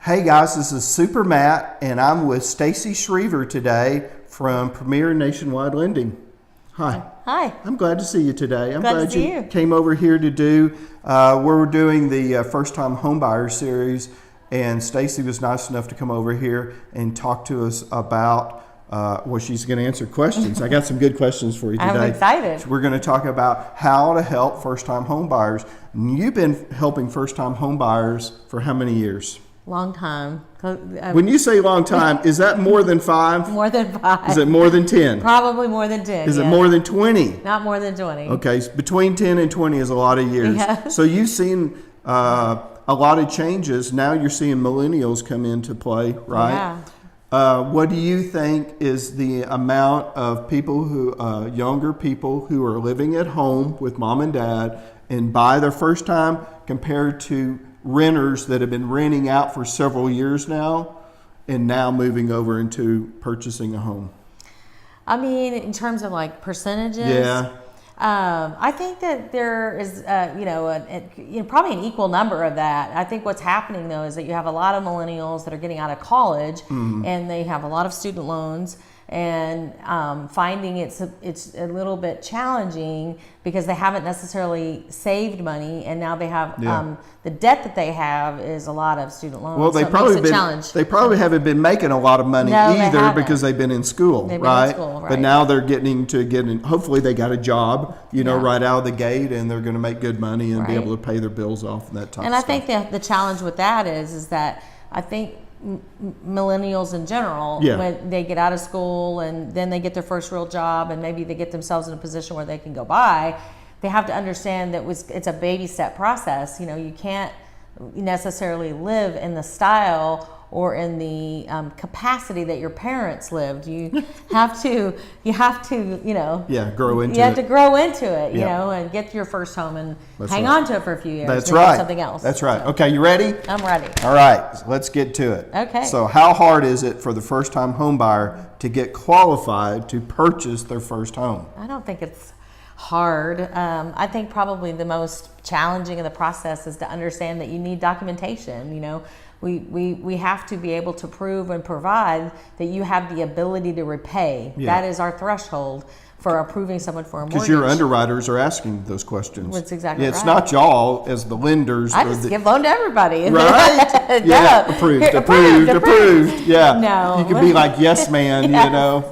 Hey guys, this is Super Matt, and I'm with Stacy Schriever today from Premier Nationwide Lending. Hi. Hi. I'm glad to see you today. I'm glad to see you you came over here to do, we're doing the first-time homebuyer series, and Stacy was nice enough to come over here and talk to us about, well, she's going to answer questions. I got some good questions for you today. I'm excited. So we're going to talk about how to help first-time homebuyers. You've been helping first-time homebuyers for how many years? Long time. When you say long time, is that more than 5? More than 5. Is it more than 10? Probably more than 10. Is it more than 20? Not more than 20. Okay, so between 10 and 20 is a lot of years. Yeah. So you've seen a lot of changes. Now you're seeing millennials come into play, right? Yeah. What do you think is the amount of people who, younger people who are living at home with mom and dad and buy their first time compared to renters that have been renting out for several years now and now moving over into purchasing a home? I mean, in terms of like percentages, Yeah. I think that there is, probably an equal number of that. I think what's happening though is that you have a lot of millennials that are getting out of college and they have a lot of student loans and finding it's a little bit challenging because they haven't necessarily saved money and now they have the debt that they have is a lot of student loans. Well, they probably haven't been making a lot of money either because they've been in school, right? But now they're getting in. Hopefully, they got a job, right out of the gate, and they're going to make good money and be able to pay their bills off and that type. And of I stuff. think the challenge with that is that I think millennials in general, when they get out of school and then they get their first real job and maybe they get themselves in a position where they can go buy, they have to understand that it's a baby step process. You can't necessarily live in the style or in the capacity that your parents lived. You have to grow into it. You have to grow into it, and get your first home and hang on to it for a few years. That's right. Something else. That's right. Okay, you ready? I'm ready. All right, let's get to it. Okay. So how hard is it for the first-time home buyer to get qualified to purchase their first home? I don't think it's hard. I think probably the most challenging in the process is to understand that you need documentation. We have to be able to prove and provide that you have the ability to repay. That is our threshold for approving someone for a mortgage. Because your underwriters are asking those questions. That's exactly right. It's not y'all as the lenders. I just give loan to everybody. Right? No. Approved. Yeah. No. You could be like Yes Man,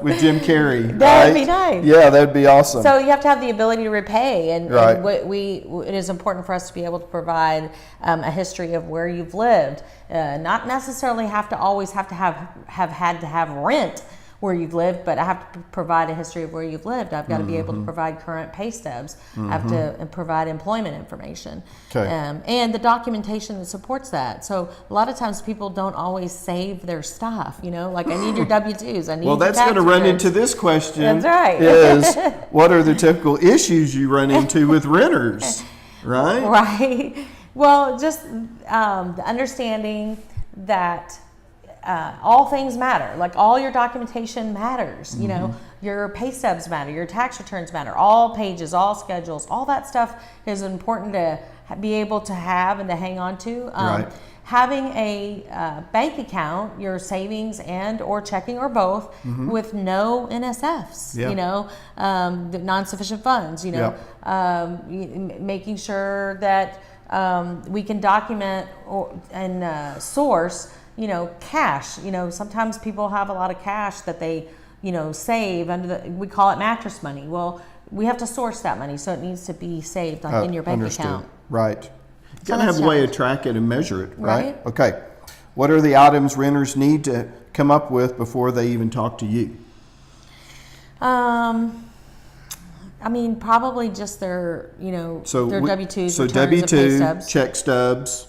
with Jim Carrey. That would be nice. Yeah, that would be awesome. So you have to have the ability to repay, and it is important for us to be able to provide a history of where you've lived. Not necessarily have to have rent where you've lived, but I have to provide a history of where you've lived. I've got to be able to provide current pay stubs. I have to provide employment information. Okay. And the documentation that supports that. So a lot of times people don't always save their stuff, like I need your W-2s, I need your that's tax going to run returns. into this question. That's right. Is what are the typical issues you run into with renters, right? Right. Well, just the understanding that all things matter. Like all your documentation matters. Your pay stubs matter. Your tax returns matter. All pages, all schedules, all that stuff is important to be able to have and to hang on to. Right. Having a bank account, your savings and or checking or both, with no NSFs. The non-sufficient funds. Making sure that we can document and source. Cash. Sometimes people have a lot of cash that they, save under we call it mattress money. Well, we have to source that money, so it needs to be saved in your bank account. Right. You gotta have a way to track it and measure it, right? Okay. What are the items renters need to come up with before they even talk to you? Probably just their, their W-2s, so returns, and pay W-2, stubs. check stubs.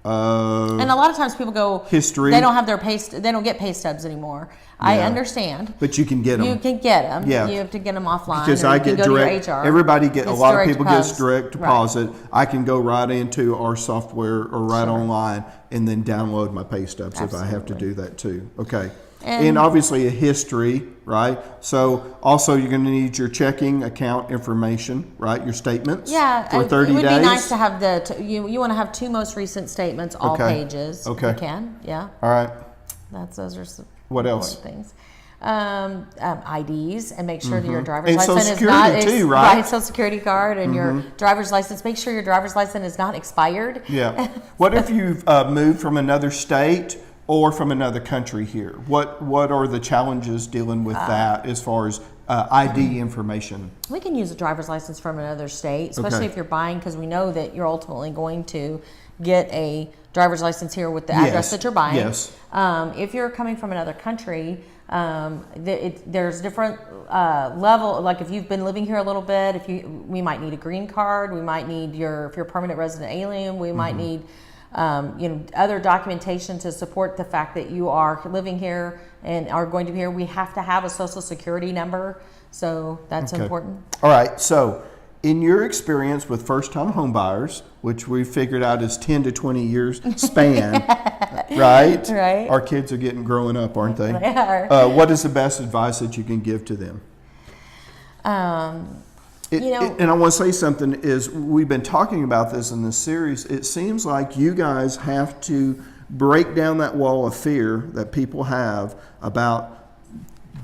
And a lot of times people go history. They don't have they don't get pay stubs anymore. I understand, but you can get them. You can get them. Yeah, you have to get them offline. Because I get direct. Everybody get a lot of people get direct deposit. Right. I can go right into our software or online and then download my pay stubs if I have to do that too. Okay. And obviously a history, right? So also you're going to need your checking account information, right? Your statements for 30 days. It would be nice to have you want to have 2 most recent statements, all pages. Okay. If you can, yeah. All right. Those are some what else? Things. IDs, and make sure that your driver's and license Social Security is not too, right? Social Security card and your driver's license. Make sure your driver's license is not expired. Yeah. What if you've moved from another state or from another country here? What are the challenges dealing with that as far as ID information? We can use a driver's license from another state, especially if you're buying, because we know that you're ultimately going to get a driver's license here with the address that you're buying. Yes. If you're coming from another country, there's different level. Like if you've been living here a little bit, we might need a green card. We might need if you're a permanent resident alien. We might need other documentation to support the fact that you are living here and are going to be here. We have to have a Social Security number, so that's important. All right. So, in your experience with first-time home buyers, which we figured out is 10 to 20 years span, right? Right. Our kids are growing up, aren't they? They are. What is the best advice that you can give to them? And I want to say something is we've been talking about this in this series. It seems like you guys have to break down that wall of fear that people have about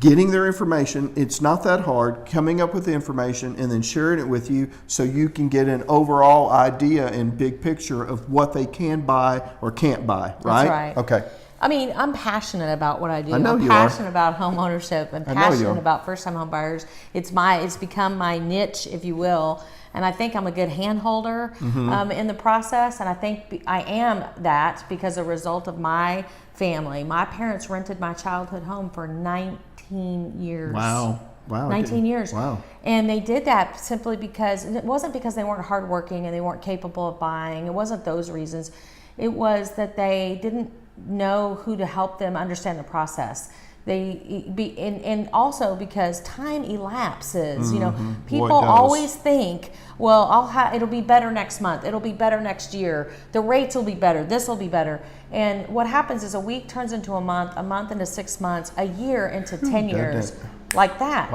getting their information. It's not that hard, coming up with the information and then sharing it with you so you can get an overall idea and big picture of what they can buy or can't buy, right? That's right. Okay. I mean, I'm passionate about what I do. I know I'm you passionate are. about home ownership. I'm passionate about first-time home buyers. It's become my niche, if you will. And I think I'm a good hand holder in the process. And I think I am that because a result of my family. My parents rented my childhood home for 19 years. Wow. 19 years. Wow. And they did that simply because, it wasn't because they weren't hardworking and they weren't capable of buying. It wasn't those reasons. It was that they didn't know who to help them understand the process. And also because time elapses. People always think, well, it'll be better next month. It'll be better next year. The rates will be better. This will be better. And what happens is a week turns into a month into 6 months, a year into 10 years. Like that.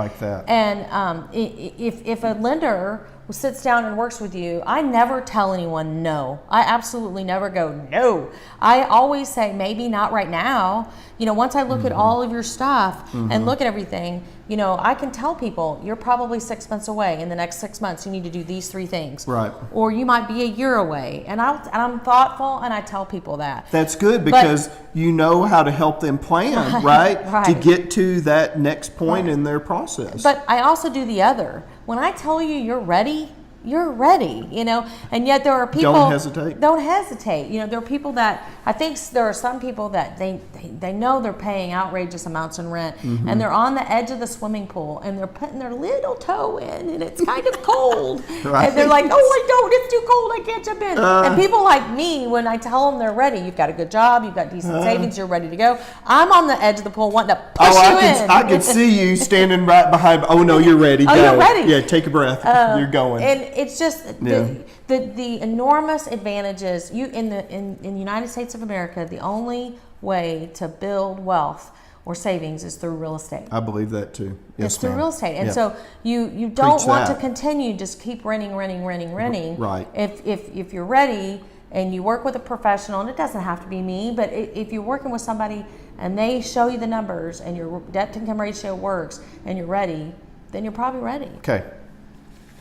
And if a lender sits down and works with you, I never tell anyone no. I absolutely never go no. I always say maybe not right now. Once I look at all of your stuff and look at everything, I can tell people you're probably 6 months away. In the next 6 months, you need to do these 3 things. Right. Or you might be a year away. And I'm thoughtful and I tell people that. That's good because you know how to help them plan, right? To get to that next point in their process. But I also do the other. When I tell you you're ready, and yet there are people don't hesitate. There are people that I think there are some people that they know they're paying outrageous amounts in rent and they're on the edge of the swimming pool and they're putting their little toe in and it's kind of cold and they're like, it's too cold, I can't jump in. And people like me, when I tell them they're ready, you've got a good job, you've got decent savings, you're ready to go. I'm on the edge of the pool wanting to push you in. I can see you standing right behind. Oh no, you're ready. Go. You're ready. Yeah, take a breath. You're going. And it's just the enormous advantages. In the United States of America, the only way to build wealth or savings is through real estate. I believe that too. Yes, it's through real estate, and so you don't want to continue just keep renting. Right. If you're ready and you work with a professional, and it doesn't have to be me, but if you're working with somebody and they show you the numbers and your debt to income ratio works and you're ready, then you're probably ready. Okay.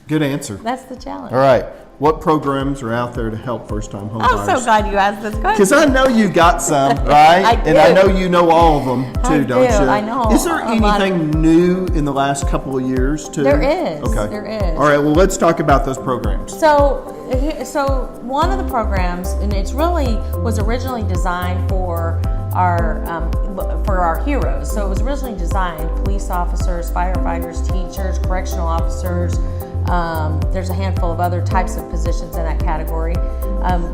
Good answer. That's the challenge. All right. What programs are out there to help first-time home buyers? I'm so glad you asked this question. Because I know you got some, right? I do. And I know you know all of them, too, don't you? I know. Is there anything new in the last couple of years, too? There is. Okay. There is. All right. Well, let's talk about those programs. So one of the programs, and it's really was originally designed for our heroes. So it was originally designed police officers, firefighters, teachers, correctional officers. There's a handful of other types of positions in that category.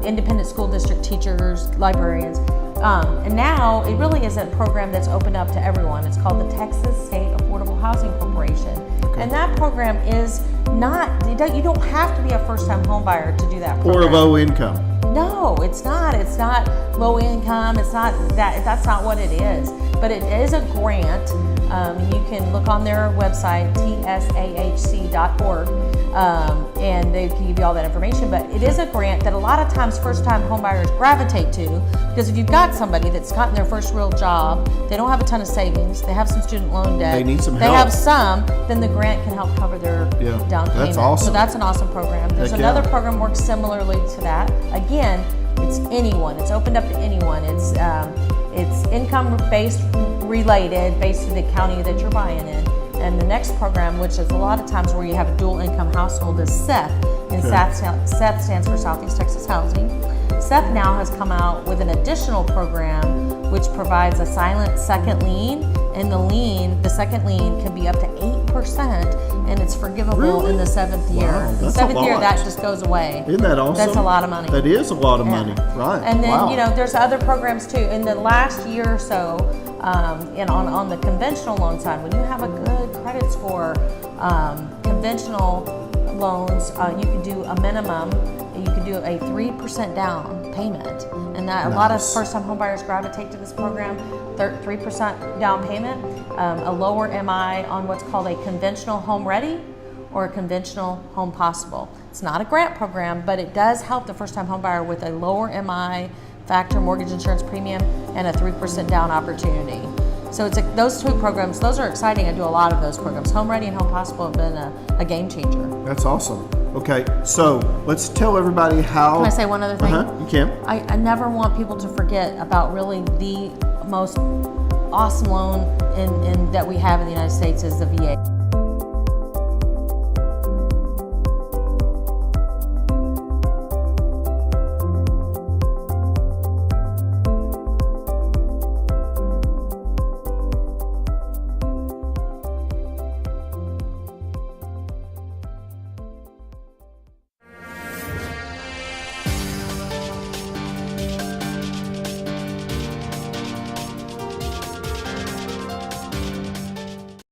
Independent school district teachers, librarians. And now it really is a program that's opened up to everyone. It's called the Texas State Affordable Housing Corporation. Okay. And that program is you don't have to be a first-time home buyer to do that program. Or low income. No, it's not. It's not low income. It's not that. That's not what it is. but it is a grant. You can look on their website, tsahc.org, and they can give you all that information. But it is a grant that a lot of times first-time homebuyers gravitate to, because if you've got somebody that's gotten their first real job, they don't have a ton of savings, they have some student loan debt, they need some they help. have some, then the grant can help cover their down payment. That's awesome. So that's an awesome program. There's another program works similarly to that. Again, it's anyone. It's opened up to anyone. It's income-based related, based to the county that you're buying in. And the next program, which is a lot of times where you have a dual income household, is SETH. And SETH stands for Southeast Texas Housing. SETH now has come out with an additional program which provides a silent second lien, and the second lien can be up to 8%, and it's forgivable in the 7th year. Wow, the that's 7th a year, lot. that just goes away. Isn't that awesome? That's a lot of money. That is a lot of money, right? And then wow. there's other programs too. In the last year or so, and on the conventional loan side, when you have a good credit score, conventional loans, you can do a minimum. You can do a 3% down payment, and that a lot of first-time homebuyers gravitate to this program. 3% down payment, a lower MI on what's called a conventional home ready or a conventional home possible. It's not a grant program, but it does help the first-time homebuyer with a lower MI factor, mortgage insurance premium, and a 3% down opportunity. So it's those two programs, those are exciting. I do a lot of those programs. Home Ready and Home Possible have been a game changer. That's awesome. Okay, so let's tell everybody how... Can I say one other thing? You can. I never want people to forget about really the most awesome loan in that we have in the United States is the VA.